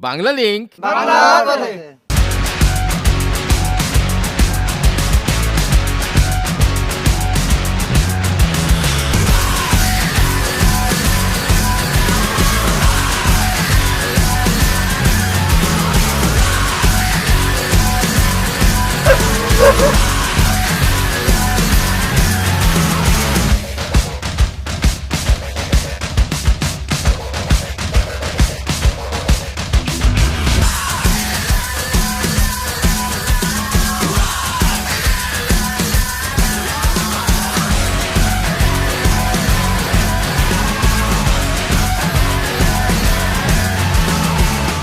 Bangla link বাংলার পথে।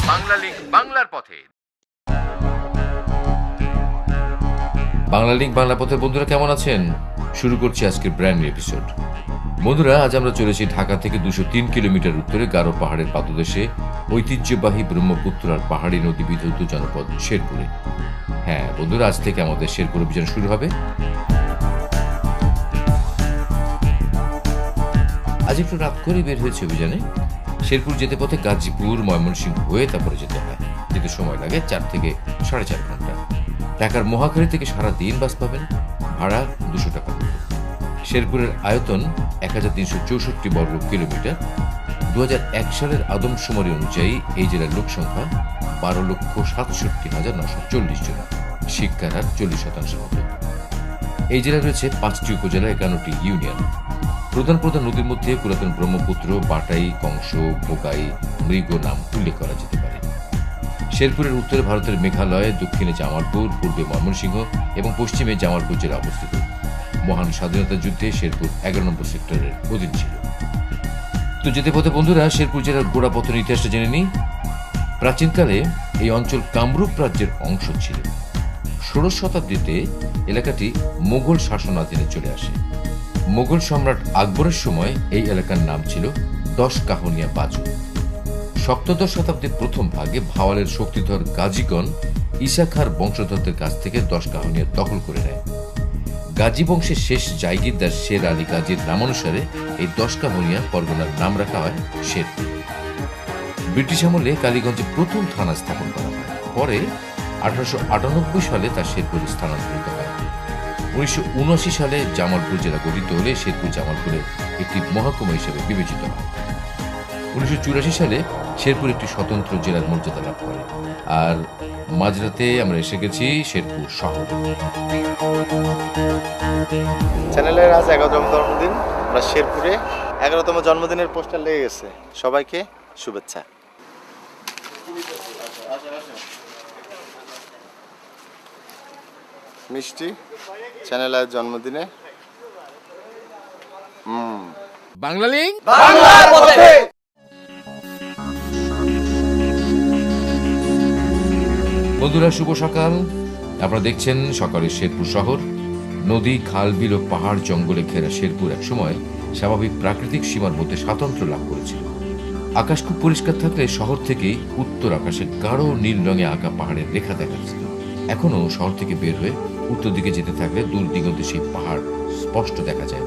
Bangla link বাংলার পথে। বাংলা লিংক বাংলা পথের বন্ধুরা কেমন আছেন? শুরু করছি আজকের ব্র্যান্ড নিউ এপিসোড। বন্ধুরা, আজ আমরা চলেছি ঢাকা থেকে 203 কিলোমিটার উত্তরে গারো পাহাড়ের পাদদেশে ঐতিহ্যবাহী ব্রহ্মপুত্র আর পাহাড়ি নদী বিধৌত জনপদ শেরপুরে। হ্যাঁ বন্ধুরা, আজ থেকে আমাদের শেরপুর অভিযান শুরু হবে। আজ একটু রাত করে বের হয়েছে অভিযানে। শেরপুর যেতে পথে গাজীপুর, ময়মনসিংহ হয়ে তারপরে যেতে হয়। যেতে সময় লাগে 4 থেকে 4.5 ঘন্টা। ঢাকার মহাখালী থেকে সারা দিন বাস পাবেন, ভাড়া 200 টাকা। শেরপুরের আয়তন 1364 বর্গ কিলোমিটার। 2001 সালের আদমশুমারি অনুযায়ী এই জেলার লোক সংখ্যা 12,67,940 জন। শিক্ষার হার 40% মতো। এই জেলায় রয়েছে 5টি উপজেলা, 51টি ইউনিয়ন। প্রধান প্রধান নদীর মধ্যে পুরাতন ব্রহ্মপুত্র, বাটাই, কংস, ভোগাই, মৃগ নাম উল্লেখ করা যেতে পারে। শেরপুরের উত্তরে ভারতের মেঘালয়, দক্ষিণে জামালপুর, পূর্বে ময়মনসিংহ এবং পশ্চিমে জামালপুর জেলা অবস্থিত। মহান স্বাধীনতা যুদ্ধে শেরপুর 11 নম্বর সেক্টরের অধীন ছিল। তো যেতে পথে বন্ধুরা শেরপুর জেলার গোড়াপতন ইতিহাসটা জেনে নিই। প্রাচীনকালে এই অঞ্চল কামরূপ রাজ্যের অংশ ছিল। 16 শতাব্দীতে এলাকাটি মোগল শাসনাধীনে চলে আসে। মোগল সম্রাট আকবরের সময় এই এলাকার নাম ছিল 10 কাহনিয়া বাজু। সপ্তদশ শতাব্দীর প্রথম ভাগে ভাওয়ালের শক্তিধর গাজীগণ ঈসা খাঁর বংশধরদের কাছ থেকে 10 কাহনিয়া দখল করে নেয়। গাজী বংশের শেষ জায়গিরদার শের আলী গাজীর নামানুসারে এই 10 কাহনিয়া পরগনার নাম রাখা হয় শেরপুর। ব্রিটিশ আমলে কালীগঞ্জে প্রথম থানা স্থাপন করা হয়। পরে 1898 সালে তা শেরপুরে স্থানান্তরিত হয়। 1979 সালে জামালপুর জেলা গঠিত হলে শেরপুর জামালপুরের একটি মহকুমা হিসেবে বিবেচিত হয়। 1984 সালে শেরপুর একটি স্বতন্ত্র জেলার মর্যাদা লাভ করে। আর মাঝরাতে আমরা এসে গেছি শেরপুর শহর। চ্যানেলের আজ 11তম জন্মদিন। আমরা শেরপুরে 11তম জন্মদিনের পোস্টার লেগে গেছে। সবাইকে শুভেচ্ছা। মিষ্টি চ্যানেলের জন্মদিনে। বাংলা লিংক বাংলার পথে। বন্ধুরা, শুভ সকাল। আপনারা দেখছেন সকালের শেরপুর শহর। নদী, খাল, বিল ও পাহাড় জঙ্গলে ঘেরা শেরপুর একসময় স্বাভাবিক প্রাকৃতিক সীমার মধ্যে স্বাতন্ত্র্য লাভ করেছিল। আকাশ খুব পরিষ্কার থাকলে শহর থেকে উত্তর আকাশে গাঢ় নীল রঙে আঁকা পাহাড়ের রেখা দেখা যেত। এখনো শহর থেকে বের হয়ে উত্তর দিকে যেতে থাকলে দূর দিগন্তে সেই পাহাড় স্পষ্ট দেখা যায়।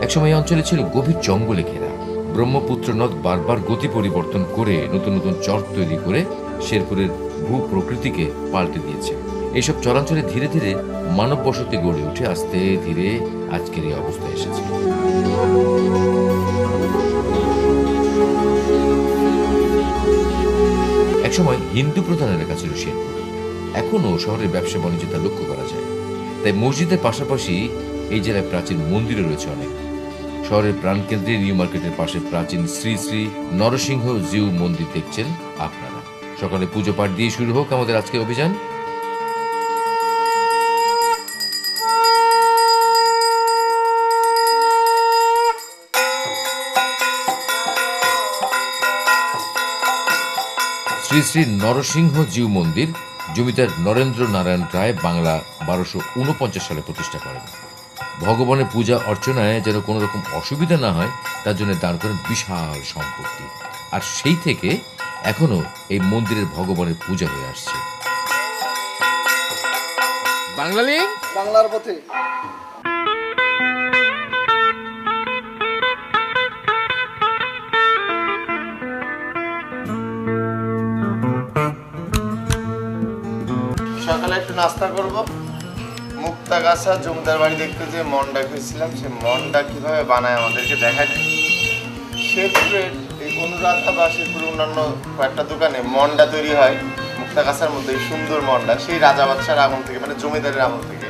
একসময় এই অঞ্চলে ছিল গভীর জঙ্গলে ঘেরা। ব্রহ্মপুত্র নদ বারবার গতি পরিবর্তন করে নতুন নতুন চর তৈরি করে শেরপুরের ভূ প্রকৃতিকে পাল্টে দিয়েছে। এইসব চরাঞ্চলে ধীরে ধীরে মানব বসতি গড়ে উঠে আস্তে ধীরে আজকের এই অবস্থায় এসেছে। একসময় হিন্দু প্রধান এলাকা ছিল শেরপুর। এখনো শহরের ব্যবসা বাণিজ্য তা লক্ষ্য করা যায়। তাই মসজিদের পাশাপাশি এই জেলায় প্রাচীন মন্দিরও রয়েছে অনেক। শহরের প্রাণকেন্দ্রে নিউ মার্কেটের পাশে প্রাচীন শ্রী শ্রী নরসিংহ জিউ মন্দির দেখছেন আপনারা। সকালে পুজো পাঠ দিয়ে শুরু হোক আমাদের আজকের অভিযান। শ্রী শ্রী নরসিংহ জিউ মন্দির জমিদার নরেন্দ্র নারায়ণ রায় বাংলা 1249 সালে প্রতিষ্ঠা করেন। ভগবানের পূজা অর্চনায় যেন কোনো রকম অসুবিধা না হয় তার জন্য দান করেন বিশাল সম্পত্তি। আর সেই থেকে এখনো এই মন্দিরের ভগবানের পূজা হয়ে আসছে। বাংলা লিংক বাংলার পথে। সকালে একটু নাস্তা করব। মুক্তাগাছা জমিদার বাড়ি দেখতে যে মন্ডা খেয়েছিলাম, সে মন্ডা কিভাবে বানায় আমাদেরকে দেখায়। শেরপুরের এই অনুরাধা বা শেরপুরের অন্যান্য কয়েকটা দোকানে মন্ডা তৈরি হয় মুক্তাগাছার মধ্যে, এই সুন্দর মন্ডা সেই রাজা বাদশার আমল থেকে, মানে জমিদারের আমল থেকে।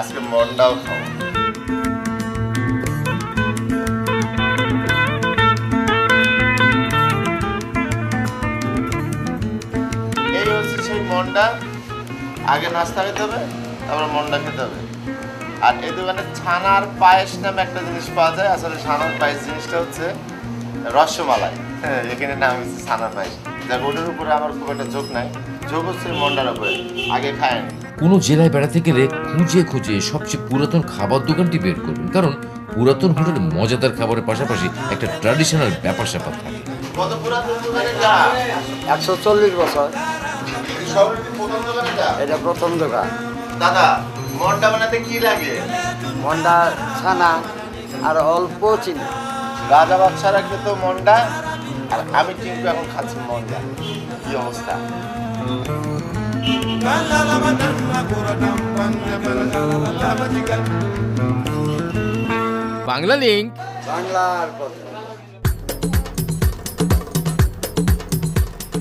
আজকে মন্ডাও খাবো। এই হচ্ছে সেই মন্ডা। আগে নাস্তা খেতে হবে, তারপরে মন্ডা খেতে হবে। আর এই দোকানে ছানার পায়েস নামে একটা জিনিস পাওয়া যায়। আসলে ছানার পায়েস জিনিসটা হচ্ছে রসমালাই। হ্যাঁ, এখানে নাম হচ্ছে ছানার পায়েস। যাক, ওটার উপরে আমার খুব একটা ঝোঁক নাই, ঝোঁক হচ্ছে মন্ডার উপরে। আগে খায়নি। কোনো জেলায় বেড়াতে গেলে খুঁজে খুঁজে সবচেয়ে পুরাতন খাবার দোকানটি বের করবেন, কারণ পুরাতন হোটেলে মজাদার খাবারের পাশাপাশি একটা ট্র্যাডিশনাল ব্যাপার স্যাপার থাকে। কত পুরাতন দোকানে যা? 140 বছর। এই শহরের কি প্রথম দোকানে যা? এটা প্রথম দোকান। দাদা, মন্ডা বানাতে কি লাগে? মন্ডা, ছানা আর অল্প চিনি। রাজা বাদশারা খেত মন্ডা, আর আমি কিন্তু এখন খাচ্ছি মন্ডা। কি অবস্থা! বাংলা লিঙ্ক। বাংলার পথে।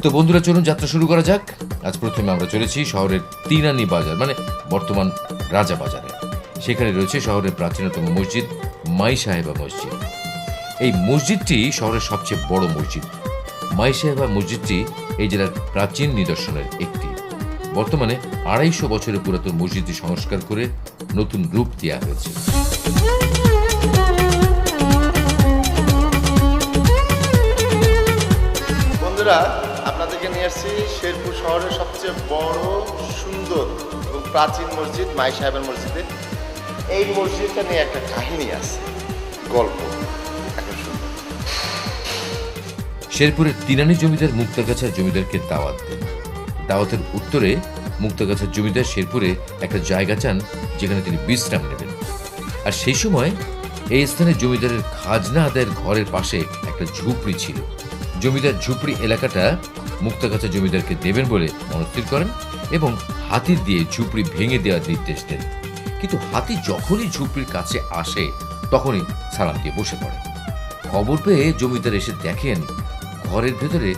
তো বন্ধুরা, চলুন যাত্রা শুরু করা যাক। আজ প্রথমে আমরা চলেছি শহরের তিনানি বাজার, মানে বর্তমান রাজা বাজারে। সেখানে রয়েছে শহরের প্রাচীনতম মসজিদ মাই সাহেবা মসজিদ। এই মসজিদটি শহরের সবচেয়ে বড় মসজিদ। মাই সাহেবা মসজিদটি এই জেলার প্রাচীন নিদর্শনের একটি। বর্তমানে 250 বছরের পুরাতন মসজিদটি সংস্কার করে নতুন রূপ দেওয়া হয়েছে। বন্ধুরা, আপনাদেরকে নিয়ে আসছি শেরপুর শহরের সবচেয়ে বড়, সুন্দর এবং প্রাচীন মসজিদ মাই সাহেবের মসজিদে। এই মসজিদটা নিয়ে একটা কাহিনী আছে, গল্প। এখন শুনুন। শেরপুরের তিনানি জমিদার মুক্তাগাছার জমিদারকে দাওয়াত দেন। দাওয়াতের উত্তরে মুক্তাগাছার জমিদার শেরপুরে একটা জায়গা চান যেখানে তিনি বিশ্রাম নেবেন। আর সেই সময় এই স্থানে জমিদারের খাজনা আদায়ের ঘরের পাশে একটা ঝুপড়ি ছিল। জমিদার ঝুপড়ি এলাকাটা মুক্তাগাছা জমিদারকে দেবেন বলে মনস্থির করেন এবং হাতির দিয়ে ঝুপড়ি ভেঙে দেওয়ার নির্দেশ দেন। কিন্তু হাতি যখনই ঝুপড়ির কাছে আসে তখনই সালাম দিয়ে বসে পড়ে। খবর পেয়ে জমিদার এসে দেখেন ঘরের ভেতরে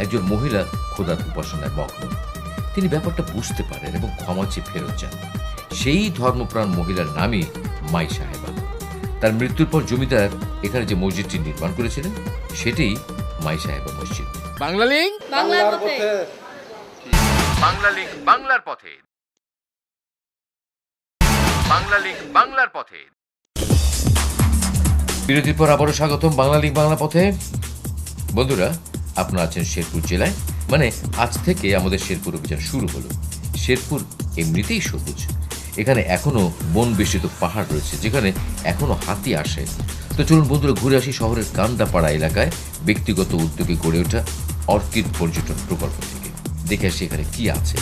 একজন মহিলা খোদার উপাসনায় মগ্ন। তিনি ব্যাপারটা বুঝতে পারেন এবং ক্ষমা চেয়ে ফেরত যান। সেই ধর্মপ্রাণ মহিলার নামই মাই সাহেবা। তার মৃত্যুর পর জমিদার এখানে যে মসজিদটি নির্মাণ করেছিলেন সেটাই মাই সাহেবা মসজিদ। বাংলা লিঙ্ক। বাংলার পথে। বাংলা লিঙ্ক বাংলার পথে। বাংলা লিঙ্ক বাংলার পথে। বিরতির পর আবারও স্বাগতম বাংলা লিঙ্ক বাংলা পথে। বন্ধুরা, আপনারা আছেন শেরপুর জেলায়, মানে আজ থেকে আমাদের শেরপুর অভিযান শুরু হলো। শেরপুর এমনিতেই সবুজ। এখানে এখনো বন বেষ্টিত পাহাড় রয়েছে যেখানে এখনো হাতি আসে। তো চলুন বন্ধুরা, ঘুরে আসি শহরের কান্দাপাড়া এলাকায় ব্যক্তিগত উদ্যোগে গড়ে ওঠা অর্কিড পর্যটন প্রকল্প থেকে। দেখে আসি এখানে কি আছে।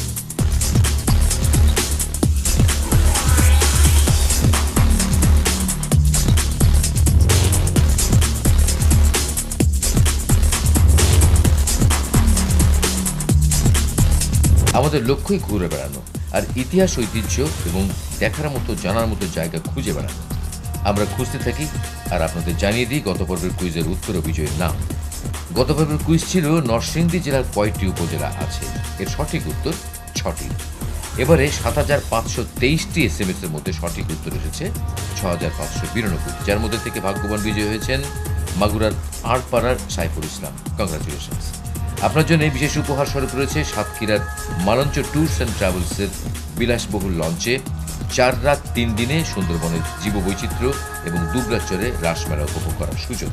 আমাদের লক্ষ্যই ঘুরে বেড়ানো আর ইতিহাস, ঐতিহ্য এবং দেখার মতো, জানার মতো জায়গা খুঁজে বেড়ানো। আমরা খুঁজতে থাকি আর আপনাদের জানিয়ে দিই গত পর্বের কুইজের উত্তর ও বিজয়ীর নাম। গত পর্বের কুইজ ছিল নরসিংদী জেলার কয়টি উপজেলা আছে, এর সঠিক উত্তর 6টি। এবারে ৭৫২৩টি SMS এর মধ্যে সঠিক উত্তর এসেছে ৬৫৯২, যার মধ্যে থেকে ভাগ্যবান বিজয়ী হয়েছেন মাগুরার আড়পাড়ার সাইফুল ইসলাম। কংগ্রাচুলেশনস। আপনার জন্য বিশেষ উপহার স্বরূপ রয়েছে সাতক্ষীরার মালঞ্চ ট্যুরস অ্যান্ড ট্রাভেলসের বিলাসবহুল লঞ্চে 4 রাত 3 দিনে সুন্দরবনের জীববৈচিত্র্য এবং দুবরাচরে রাসমেলা উপভোগ করার সুযোগ।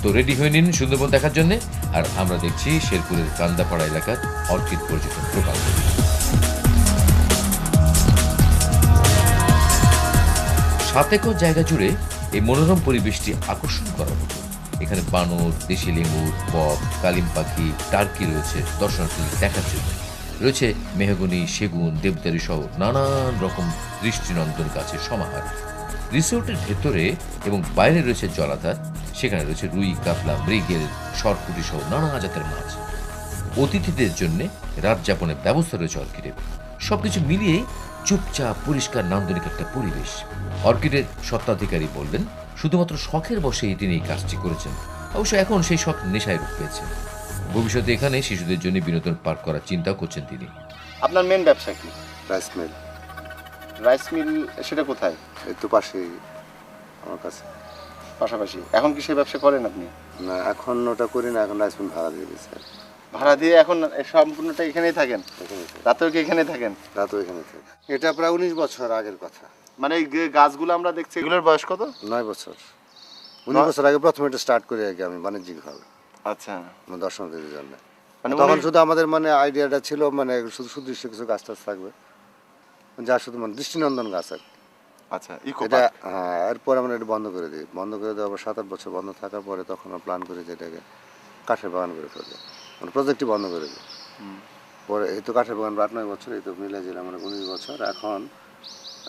তো রেডি হয়ে নিন সুন্দরবন দেখার জন্য। আর আমরা দেখছি শেরপুরের কান্দাপাড়া এলাকার অর্কিড পর্যটন প্রকল্প। 7 একর জায়গা জুড়ে এই মনোরম পরিবেশটি আকর্ষণ করার মতো। এখানে বানর, দেশি লেমুর, বক, কালিম পাখি, টার্কি রয়েছে দর্শনার্থীদের দেখার জন্য। রয়েছে মেহগনি, সেগুন, দেবদারী সহ নানান রকম দৃষ্টিনন্দন গাছের সমাহার। রিসোর্টের ভেতরে এবং বাইরে রয়েছে জলাধার। সেখানে রয়েছে রুই, কাতলা, মৃগেল, সরপুঁটি সহ নানা জাতের মাছ। অতিথিদের জন্য রাত যাপনের ব্যবস্থা রয়েছে অর্কিডে। সবকিছু মিলিয়ে চুপচাপ পরিষ্কার নান্দনিক একটা পরিবেশ। অর্কিডের স্বত্বাধিকারী বললেন শুধুমাত্র শখের বশেই তিনি এই কাজটি করেছেন। অবশ্য এখন সেই শখ নেশায় রূপ পেয়েছে। ভবিষ্যতে এখানে শিশুদের জন্য বিনোদন পার্ক করার চিন্তাও করছেন তিনি। আপনার মেন ব্যবসা কি? Rice mill. রাইস মিল, সেটা কোথায়? এই তো পাশেই আমার কাছে। পাশাপাশি। এখন কি সেই ব্যবসা করেন আপনি? না, এখন ওটা করি না, এখন রাইস মিল ভাড়া দিয়ে দিচ্ছে। ভাড়া দিয়ে এখন সম্পূর্ণটা এখানেই থাকেন? এখানে থাকি। রাতেও কি এখানে থাকেন? রাতও এখানে থাকি। এটা প্রায় 19 বছর আগের কথা। মানে এই যে গাছগুলো আমরা দেখছি এগুলোর বয়স কত? 9 বছর। 19 বছর আগে প্রথমে এটা স্টার্ট করি আর কি আমি বাণিজ্যিকভাবে। আচ্ছা। আমার দর্শনার্থীদের জন্য। মানে তখন শুধু আমাদের মানে আইডিয়াটা ছিল মানে শুধু সুদৃশ্য কিছু গাছ টাছ থাকবে, যা শুধু মানে দৃষ্টিনন্দন গাছ আর কি। আচ্ছা, ইকো এটা পার্ক। হ্যাঁ, এরপর আমরা এটা বন্ধ করে দিই। বন্ধ করে দেওয়ার পর 7-8 বছর বন্ধ থাকার পরে তখন আমরা প্ল্যান করি যে এটাকে কাঠের বাগান করে ফেলবো। মানে প্রজেক্টই বন্ধ করে দিই। পরে এই তো কাঠের বাগান 8-9 বছর, এই তো মিলে যেলাম আমরা 19 বছর। এখন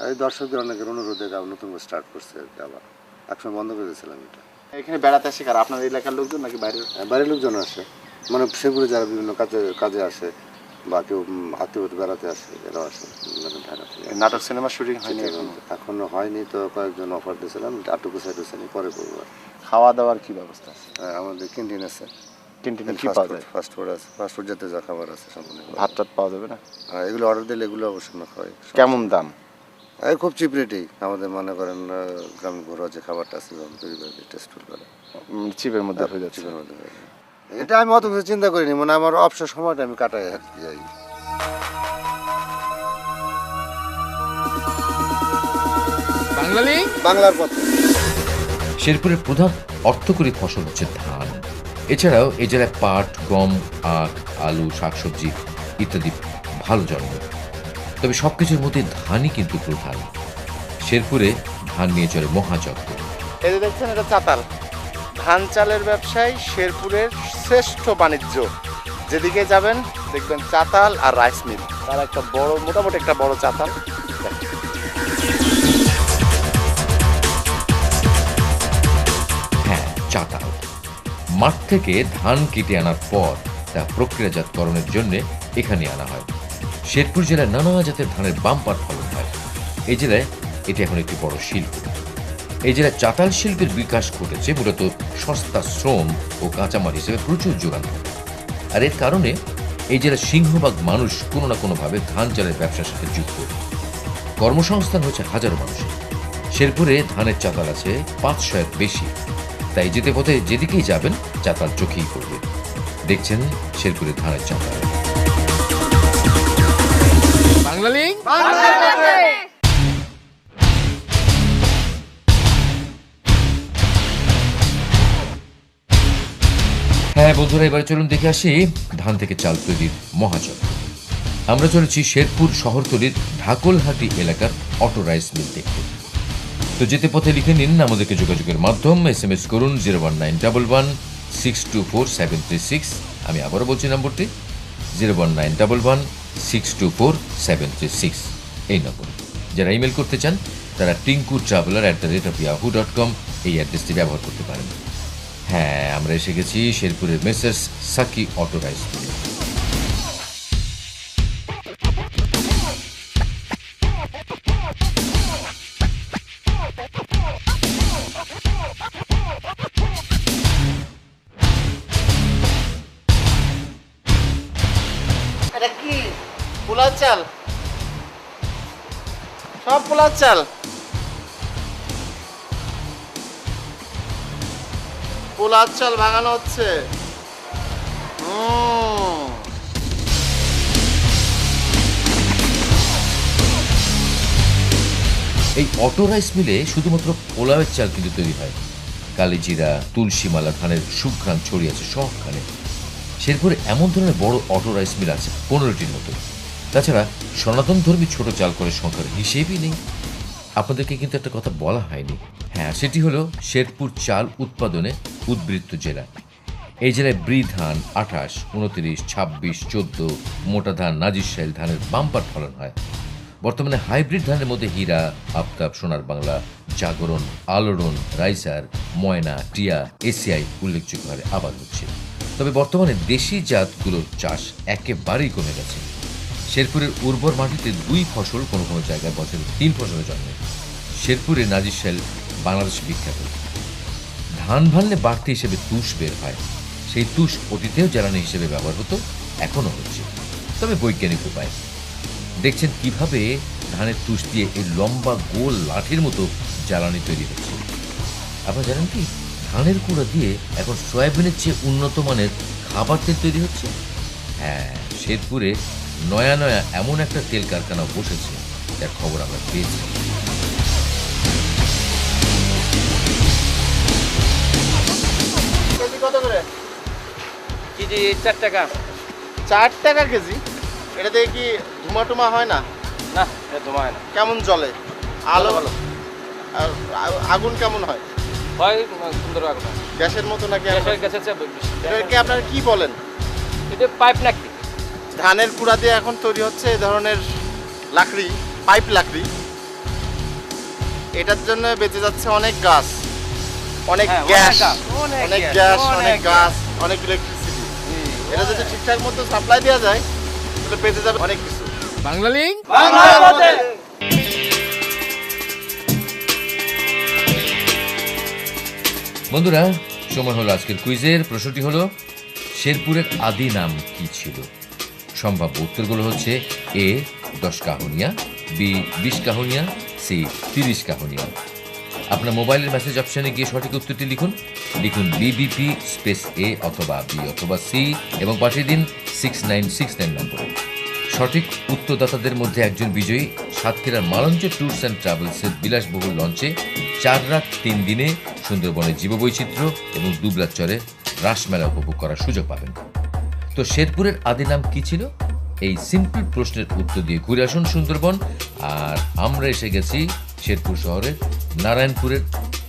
এই দর্শকদের অনেকের অনুরোধে আবার নতুন করে স্টার্ট করছে আর কি। আবার একসময় বন্ধ করে দিয়েছিলাম এটা। এখানে বেড়াতে আসে কারা? আপনার এলাকার লোকজন নাকি বাইরের? বাইরের লোকজন আসে, মানে সেগুলো যারা বিভিন্ন কাজে আসে বা কেউ আত্মীয় বেড়াতে আসে, এরাও আসে মানে ঢাকা থেকে। নাটক সিনেমা শুটিং হয়নি এখন? এখনো হয়নি, তো কয়েকজন অফার দিয়েছিলাম, আটুকু সাইড হচ্ছে পরে করবো আর। খাওয়া দাওয়ার কি ব্যবস্থা আছে? আমাদের ক্যান্টিন আছে, ক্যান্টিনে কি পাওয়া যায়? ফাস্ট ফুড আছে, ফাস্ট ফুড জাতীয় যা খাবার আছে সম্পূর্ণ। ভাত টাত পাওয়া যাবে না? এগুলো অর্ডার দিলে এগুলো অবশ্যই আমরা খাই। কেমন দাম? খুব চিপ রেটেই আমাদের মনে করেন গ্রামীণ ঘরোয়া যে খাবারটা আছে তৈরি করে টেস্টফুল করে চিপের মধ্যে হয়ে যাচ্ছে। চিপের মধ্যে হয়ে যায়। এটা আমি অত কিছু চিন্তা করিনি, মানে আমার অবসর সময়টা আমি কাটাই আর কি যাই। বাংলার পথে। শেরপুরের প্রধান অর্থকরী ফসল হচ্ছে ধান। এছাড়াও এই জেলায় পাট, গম, আখ, আলু, শাকসবজি ইত্যাদি ভালো জন্মে। তবে সবকিছুর মধ্যে ধানই কিন্তু প্রধান। শেরপুরে ধান নিয়ে চলে মহাযজ্ঞ। এই যে দেখছেন, এটা চাতাল। ধান চালের ব্যবসায় শেরপুরের শ্রেষ্ঠ বাণিজ্য। যেদিকে যাবেন দেখবেন চাতাল আর রাইস মিল। তার একটা বড়, মোটামুটি একটা বড় চাতাল। হ্যাঁ, চাতাল। মাঠ থেকে ধান কেটে আনার পর তা প্রক্রিয়াজাতকরণের জন্য এখানে আনা হয়। শেরপুর জেলায় নানা জাতের ধানের বাম্পার ফলন হয়। এই জেলায় এটি এখন একটি বড় শিল্প। এই জেলায় চাতাল শিল্পের বিকাশ ঘটেছে মূলত সস্তা শ্রম ও কাঁচামাল হিসেবে প্রচুর যোগান থাকে। আর এর কারণে এই জেলার সিংহভাগ মানুষ কোনো না কোনোভাবে ধান চালের ব্যবসার সাথে যুক্ত। কর্মসংস্থান হচ্ছে হাজারো মানুষের। শেরপুরে ধানের চাতাল আছে 500-এর বেশি। তাই যেতে পথে যেদিকেই যাবেন চাতাল চোখেই পড়বে। দেখছেন শেরপুরের ধানের চাতাল। বাংলা লিংক হ্যাঁ বন্ধুরা, এবারে চলুন দেখে আসি ধান থেকে চাল তৈরির মহাযজ্ঞ। আমরা চলেছি শেরপুর শহরতলির ঢাকলহাটি এলাকার অটো রাইস মিল দেখতে। তো যেতে পথে লিখে নিন আমাদেরকে যোগাযোগের মাধ্যম। SMS করুন 01911624736। আমি আবারও বলছি নম্বরটি 01911624736 এই নম্বর। যারা ইমেল করতে চান তারা tinku.traveler@yahoo.com এই অ্যাড্রেসটি ব্যবহার করতে পারেন। হ্যাঁ, আমরা এসে গেছি শেরপুরের মেসার্স সাকি অটো রাইস মিলে। এটা কি? পোলাও চাল? সব পোলাও চাল? পোলাও চাল ভাঙানো হচ্ছে। এই অটো রাইস মিলে শুধুমাত্র পোলাওয়ের চাল কিন্তু তৈরি হয়। কালিজিরা, তুলসীমালা ধানের সুঘ্রাণ ছড়িয়ে আছে সবখানে। শেরপুরে এমন ধরনের বড় অটো রাইস মিল আছে 15টির মতো। তাছাড়া সনাতন ধর্মী ছোট চাল করে সংখ্যার হিসেবই নেই। আপনাদেরকে কিন্তু একটা কথা বলা হয়নি। হ্যাঁ, সেটি হলো শেরপুর চাল উৎপাদনে উদ্বৃত্ত জেলা। এই জেলায় ব্রি ধান 28, 29, 26, 14, মোটা ধান, নাজিরশাইল ধানের বাম্পার ফলন হয়। বর্তমানে হাইব্রিড ধানের মধ্যে হীরা, আফতাব, সোনার বাংলা, জাগরণ, আলোড়ন, রাইসার, ময়না, টিয়া, এসিআই উল্লেখযোগ্য হারে আবাদ হচ্ছে। তবে বর্তমানে দেশি জাতগুলোর চাষ একেবারেই কমে গেছে। শেরপুরের উর্বর মাটিতে 2 ফসল, কোনো কোনো জায়গায় বছরে 3 ফসলে জন্মে। শেরপুরের নাজির শাল বাংলাদেশ বিখ্যাত। ধান ভানলে বাড়তি হিসেবে তুষ বের হয়। সেই তুষ অতীতেও জ্বালানি হিসেবে ব্যবহার হতো, এখনো হচ্ছে, তবে বৈজ্ঞানিক উপায়। দেখছেন কিভাবে ধানের তুষ দিয়ে এই লম্বা গোল লাঠির মতো জ্বালানি তৈরি হচ্ছে। আপনারা জানেন কি, ধানের কুড়া দিয়ে এখন সয়াবিনের চেয়ে উন্নত মানের খাবার তেল তৈরি হচ্ছে। হ্যাঁ, শেরপুরে নয়া নয়া এমন একটা তেল কারখানা বসেছে, যার খবর আমরা পেয়েছি। কেজি কত করে? কেজি 4 টাকা। 4 টাকা কেজি? এটা দিয়ে কি ধুমা টুমা হয় না? না, এটা তোমায় না। কেমন জ্বলে? আলো ভালো। আর আগুন কেমন হয়? হয় সুন্দর আগুন। গ্যাসের মতো নাকি? গ্যাসের চেয়ে বেশি। এটাকে আপনারা কি বলেন? এটা পাইপ নাকি? ধানের কুড়া দিয়ে এখন তৈরি হচ্ছে এই ধরনের লাকড়ি, পাইপ লাকড়ি। এটার জন্য বেঁচে যাচ্ছে অনেক গাছ, অনেক হ্যাঁ, গ্যাস, অনেক অনেক গ্যাস, গ্যাস, অনেক অনেক গাছ, অনেক ইলেকট্রিসিটি। এটা যদি ঠিকঠাক মতো সাপ্লাই দেওয়া যায় তাহলে বেঁচে যাবে অনেক কিছু। বাংলা লিঙ্ক বাংলার পথে। বন্ধুরা, সময় হলো আজকের কুইজের। প্রশ্নটি হলো, শেরপুরের আদি নাম কি ছিল? সম্ভাব্য উত্তরগুলো হচ্ছে: এ 10 কাহনিয়া, বি 20 কাহনিয়া, সি 30 কাহনিয়া। আপনার মোবাইলের মেসেজ অপশনে গিয়ে সঠিক উত্তরটি লিখুন। লিখুন বিবিপি স্পেস এ অথবা বি অথবা সি এবং পাঠিয়ে দিন 6969 নম্বরে। সঠিক উত্তরদাতাদের মধ্যে একজন বিজয়ী সাতক্ষীরার মালঞ্চ ট্যুরস অ্যান্ড ট্রাভেলসের বিলাসবহুল লঞ্চে 4 রাত 3 দিনে সুন্দরবনের জীববৈচিত্র্য এবং দুবলাচরে রাসমেলা উপভোগ করার সুযোগ পাবেন। তো শেরপুরের আদি নাম কি ছিল? এই সিম্পল প্রশ্নের উত্তর দিয়ে ঘুরে আসুন সুন্দরবন। আর আমরা এসে গেছি শেরপুর শহরের নারায়ণপুরের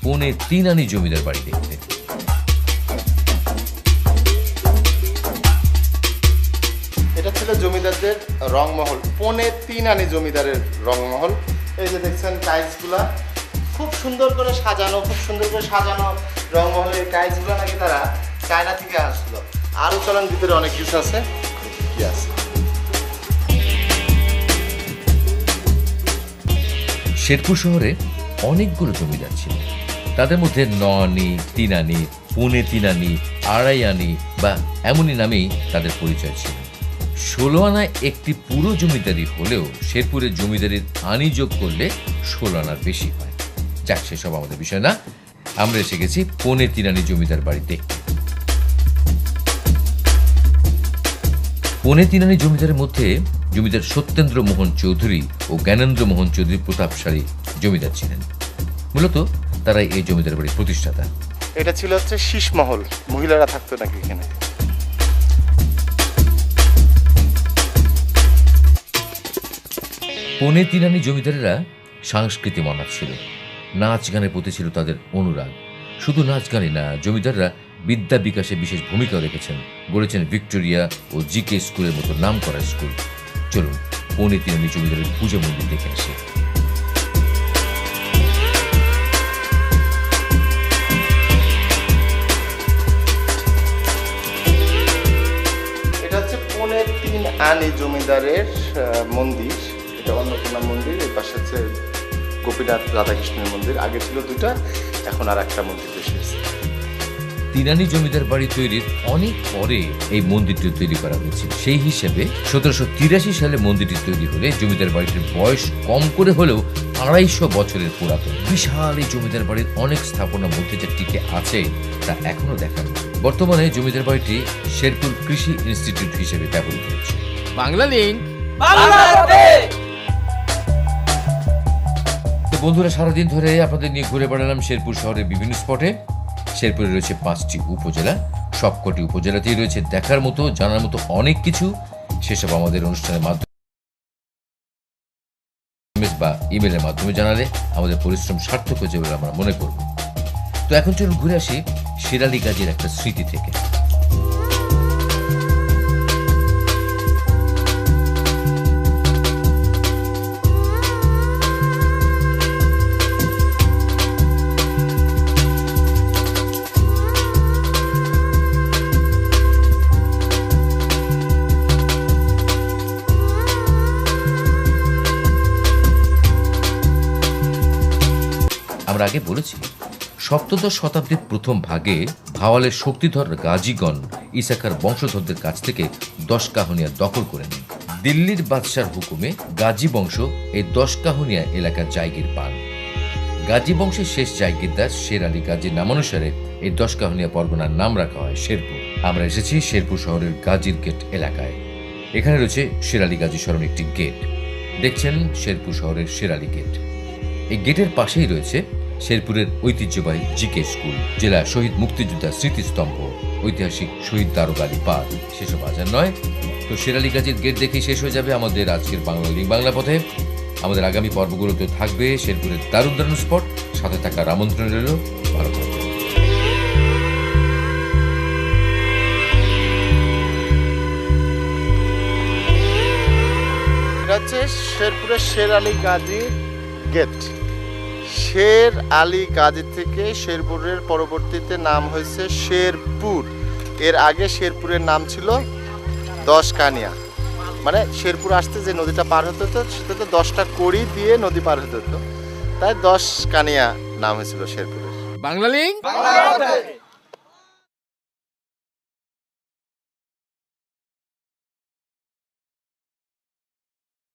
পৌনে 3 আনি জমিদার বাড়ি দেখতে। এটা ছিল জমিদারদের রংমহল, পৌনে 3 আনি জমিদারের রংমহল। এই যে দেখছেন টাইলসগুলা খুব সুন্দর করে সাজানো, খুব সুন্দর করে সাজানো রংমহলের টাইলসগুলো নাকি তারা চায়না থেকে আসলো। আরও চলন ভিতরে অনেক কিছু আছে, কি আছে। শেরপুর শহরে অনেকগুলো জমিদার ছিল। তাদের মধ্যে 9 আনি, 3 আনি, পৌনে 3 আনি, 2.5 আনি বা এমনই নামেই তাদের পরিচয় ছিল। 16 আনায় একটি পুরো জমিদারি হলেও শেরপুরের জমিদারির আনি যোগ করলে 16 আনার বেশি হয়। যাক, সেসব আমাদের বিষয় না। আমরা এসে গেছি পৌনে 3 আনি জমিদার বাড়ি দেখতে। পৌনে 3 আনি জমিদারের মধ্যে জমিদার সত্যেন্দ্র মোহন চৌধুরী ও জ্ঞানেন্দ্র মোহন চৌধুরী প্রতাপশালী জমিদার ছিলেন। মূলত তারাই এই জমিদার বাড়ির প্রতিষ্ঠাতা। এটা ছিল হচ্ছে শীষমহল, মহিলারা থাকতো নাকি এখানে। পৌনে 3 আনি জমিদারেরা সাংস্কৃতিক মনা ছিল। নাচ গানের প্রতি ছিল তাদের অনুরাগ। শুধু নাচ গানই না, জমিদাররা বিদ্যা বিকাশে বিশেষ ভূমিকা রেখেছেন। গড়েছেন ভিক্টোরিয়া ও জিকে স্কুলের মতো নাম করা স্কুল। চলুন পৌনে 3 আনি জমিদারের পূজা মন্দির দেখে আসি। এটা হচ্ছে পৌনে 3 আনি জমিদারের মন্দির। এটা অন্নপূর্ণা মন্দির, এই পাশে হচ্ছে গোপীনাথ রাধাকৃষ্ণের মন্দির। আগে ছিল 2টা, এখন আর একটা মন্দির বেশি হয়েছে। 3 আনি জমিদার বাড়ি তৈরির অনেক পরে এই মন্দিরটি তৈরি করা হয়েছে। সেই হিসেবে 1783 সালে মন্দিরটি তৈরি হলে জমিদার বাড়িটির বয়স কম করে হলেও 250 বছরের পুরাতন। বিশাল এই জমিদার বাড়ির অনেক স্থাপনা মধ্যে যে টিকে আছে তা এখনো দেখানো। বর্তমানে জমিদার বাড়িটি শেরপুর কৃষি ইনস্টিটিউট হিসেবে ব্যবহৃত হচ্ছে। বাংলা লিঙ্ক বাংলার পথে। তো বন্ধুরা, সারাদিন ধরে আপনাদের নিয়ে ঘুরে বেড়ালাম শেরপুর শহরের বিভিন্ন স্পটে। শেরপুরে রয়েছে 5টি উপজেলা। সবকটি উপজেলাতেই রয়েছে দেখার মতো, জানার মতো অনেক কিছু। সেসব আমাদের অনুষ্ঠানের মাধ্যমে বা ইমেলের মাধ্যমে জানালে আমাদের পরিশ্রম সার্থক হয়েছে বলে আমরা মনে করব। তো এখন চলুন ঘুরে আসি শেরালি গাজীর একটা স্মৃতি থেকে। আমরা আগে বলেছি সপ্তদশ শতাব্দীর প্রথম ভাগে ভাওয়ালের শক্তিধর গাজীগণ ইসাখার বংশধরদের কাছ থেকে 10 কাহনিয়া দখল করে নেন। দিল্লির বাদশার হুকুমে গাজী বংশ এই 10 কাহনিয়া এলাকার জায়গির পান। গাজী বংশের শেষ জায়গিরদার শের আলী গাজীর নামানুসারে এই 10 কাহনিয়া পরগনার নাম রাখা হয় শেরপুর। আমরা এসেছি শেরপুর শহরের গাজীর গেট এলাকায়। এখানে রয়েছে শের আলী গাজী স্মরণে একটি গেট। দেখছেন শেরপুর শহরের শের আলী গেট। এই গেটের পাশেই রয়েছে শেরপুরের ঐতিহ্যবাহী জিকে স্কুল, জেলা শহীদ মুক্তিযোদ্ধা স্মৃতিস্তম্ভ, ঐতিহাসিক শহীদ দারোগা আলী পার্ক। সেসব বাজার নয়, তো শের আলী গাজীর গেট দেখেই শেষ হয়ে যাবে আমাদের আজকের বাংলা লিঙ্ক বাংলা পথে। আমাদের আগামী পর্বগুলোতে থাকবে শেরপুরের দারুণ দারুণ স্পট। সাথে থাকার আমন্ত্রণ রইল। ভালো থাকবেন। এটা হচ্ছে শেরপুরের শের আলী গাজী গেট। শের আলী গাজী থেকে শেরপুরের পরবর্তীতে নাম হয়েছে শেরপুর। এর আগে শেরপুরের নাম ছিল 10 কানিয়া। মানে শেরপুর আসতে যে নদীটা পার হতে হতো সেটাতে 10টা কড়ি দিয়ে নদী পার হতে হতো, তাই 10 কানিয়া নাম হয়েছিল শেরপুরের। বাংলা লিঙ্ক